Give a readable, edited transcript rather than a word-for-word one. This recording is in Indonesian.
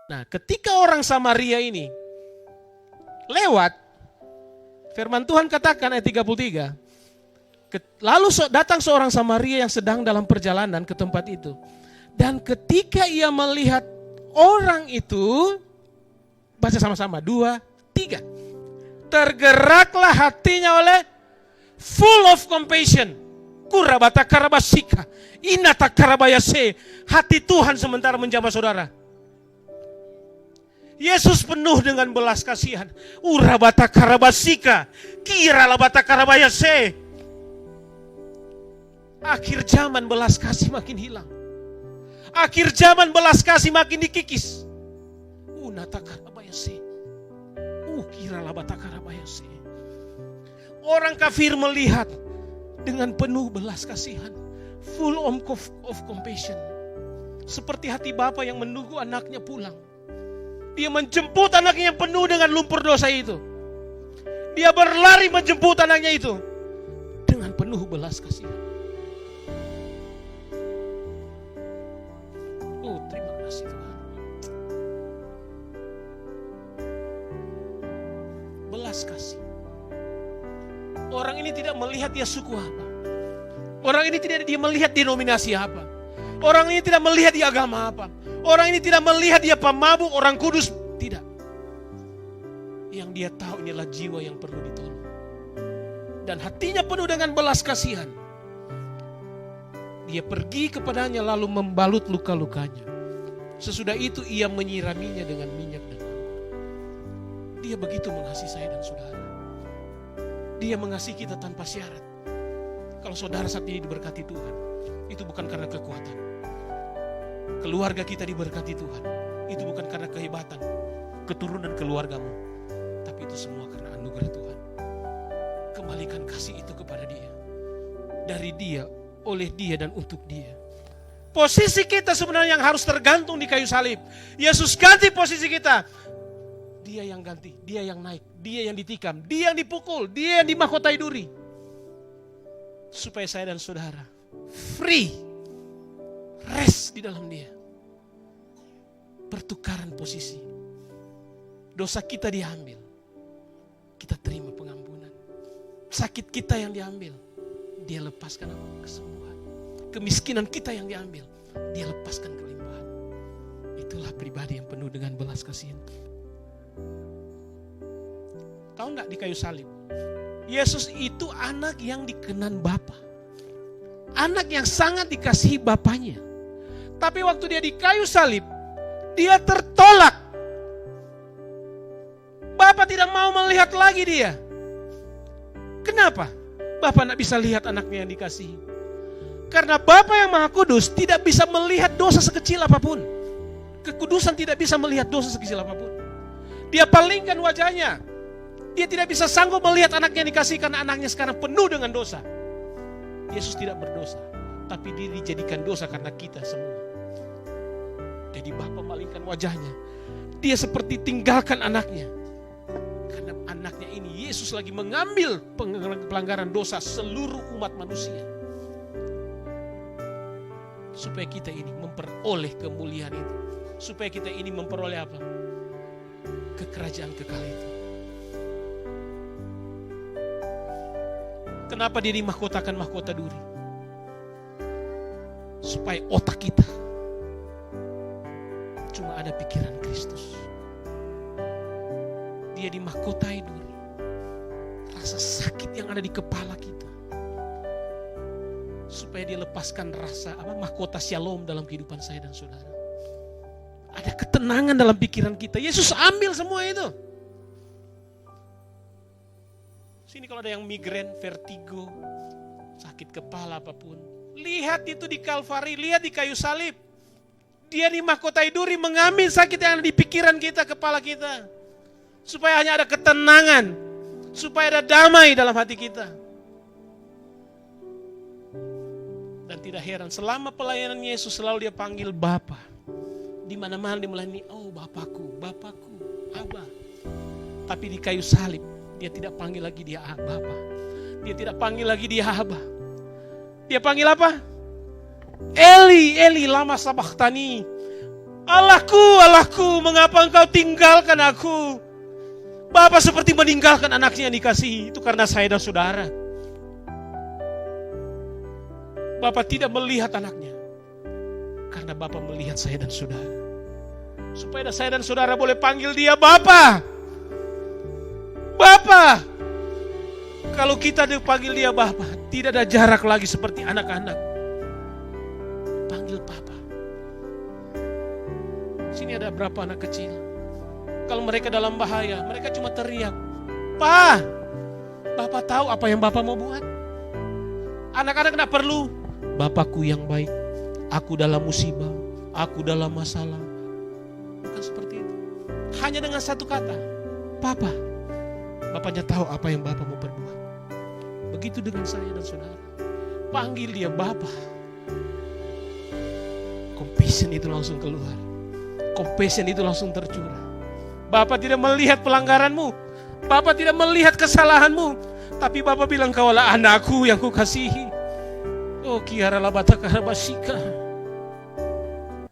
Nah, ketika orang Samaria ini lewat, firman Tuhan katakan ayat 33, lalu datang seorang Samaria yang sedang dalam perjalanan ke tempat itu. Dan ketika ia melihat orang itu, baca sama-sama, 2, 3. Tergeraklah hatinya oleh full of compassion. Kurabata karabasika, inata karabayase. Hati Tuhan sementara menjamah saudara. Yesus penuh dengan belas kasihan. Urabata karabasika, kiralabata karabayase. Akhir zaman belas kasih makin hilang. Akhir zaman belas kasih makin dikikis. Unata karabayase. Kiralabata karabayase. Orang kafir melihat dengan penuh belas kasihan, full of compassion. Seperti hati bapa yang menunggu anaknya pulang. Dia menjemput anaknya yang penuh dengan lumpur dosa itu. Dia berlari menjemput anaknya itu dengan penuh belas kasihan. Oh, terima kasih Tuhan. Belas kasih. Orang ini tidak melihat dia suku apa. Orang ini tidak dia melihat denominasi apa. Orang ini tidak melihat dia agama apa. Orang ini tidak melihat dia pemabuk, orang kudus. Tidak. Yang dia tahu inilah jiwa yang perlu ditolong. Dan hatinya penuh dengan belas kasihan. Dia pergi kepadanya lalu membalut luka-lukanya. Sesudah itu ia menyiraminya dengan minyak dan mawar. Dia begitu mengasihi saya dan saudara. Dia mengasihi kita tanpa syarat. Kalau saudara saat ini diberkati Tuhan, itu bukan karena kekuatan. Keluarga kita diberkati Tuhan, itu bukan karena kehebatan keturunan keluargamu, tapi itu semua karena anugerah Tuhan. Kembalikan kasih itu kepada Dia, dari Dia, oleh Dia dan untuk Dia. Posisi kita sebenarnya yang harus tergantung di kayu salib. Yesus ganti posisi kita. Dia yang ganti, Dia yang naik, Dia yang ditikam, Dia yang dipukul, Dia yang dimahkotai duri. Supaya saya dan saudara free, rest di dalam Dia. Pertukaran posisi. Dosa kita diambil, kita terima pengampunan. Sakit kita yang diambil, Dia lepaskan kesembuhan. Kemiskinan kita yang diambil, Dia lepaskan kelimpahan. Itulah pribadi yang penuh dengan belas kasihan. Tahu nggak di kayu salib, Yesus itu anak yang dikenan Bapa, anak yang sangat dikasihi Bapanya. Tapi waktu dia di kayu salib, dia tertolak. Bapa tidak mau melihat lagi dia. Kenapa? Bapa tidak bisa lihat anaknya yang dikasihi. Karena Bapa yang Maha Kudus tidak bisa melihat dosa sekecil apapun. Kekudusan tidak bisa melihat dosa sekecil apapun. Dia palingkan wajahnya. Dia tidak bisa sanggup melihat anaknya yang dikasihi karena anaknya sekarang penuh dengan dosa. Yesus tidak berdosa, tapi dia dijadikan dosa karena kita semua. Jadi Bapa malingkan wajahnya. Dia seperti tinggalkan anaknya. Karena anaknya ini Yesus lagi mengambil pelanggaran dosa seluruh umat manusia. Supaya kita ini memperoleh kemuliaan itu. Supaya kita ini memperoleh apa? Kekerajaan kekal itu. Kenapa dia dimahkotakan mahkota duri? Supaya otak kita cuma ada pikiran Kristus. Dia dimahkotai duri. Rasa sakit yang ada di kepala kita, supaya dia lepaskan rasa mahkota shalom dalam kehidupan saya dan saudara. Ada ketenangan dalam pikiran kita. Yesus ambil semua itu. Sini kalau ada yang migrain, vertigo, sakit kepala apapun, lihat itu di Kalvari, lihat di kayu salib. Dia dimahkotai duri mengambil sakit yang ada di pikiran kita, kepala kita. Supaya hanya ada ketenangan, supaya ada damai dalam hati kita. Dan tidak heran, selama pelayanan Yesus selalu dia panggil Bapa. Di mana-mana dia melayani, oh Bapakku, Bapakku, Abah. Tapi di kayu salib, dia tidak panggil lagi dia Bapa. Dia tidak panggil lagi dia Abah. Dia panggil apa? Eli, Eli lama sabachthani. Allahku, Allahku, mengapa engkau tinggalkan aku? Bapa seperti meninggalkan anaknya yang dikasihi. Itu karena saya dan saudara. Bapa tidak melihat anaknya, karena Bapa melihat saya dan saudara. Supaya saya dan saudara boleh panggil dia Bapa. Bapa. Kalau kita dipanggil dia Bapa, tidak ada jarak lagi seperti anak-anak. Panggil Papa. Sini ada berapa anak kecil. Kalau mereka dalam bahaya, mereka cuma teriak, "Pa!" Bapak tahu apa yang Bapak mau buat. Anak-anak tidak perlu, "Bapakku yang baik, aku dalam musibah, aku dalam masalah." Bukan seperti itu. Hanya dengan satu kata, "Papa." Bapaknya tahu apa yang Bapak mau perbuat. Begitu dengan saya dan saudara. Panggil dia Bapa. Compassion itu langsung keluar. Compassion itu langsung tercurah. Bapak tidak melihat pelanggaranmu. Bapak tidak melihat kesalahanmu. Tapi Bapak bilang, "Kaulah anakku yang kukasihi." Oh, kiara labata karabasika.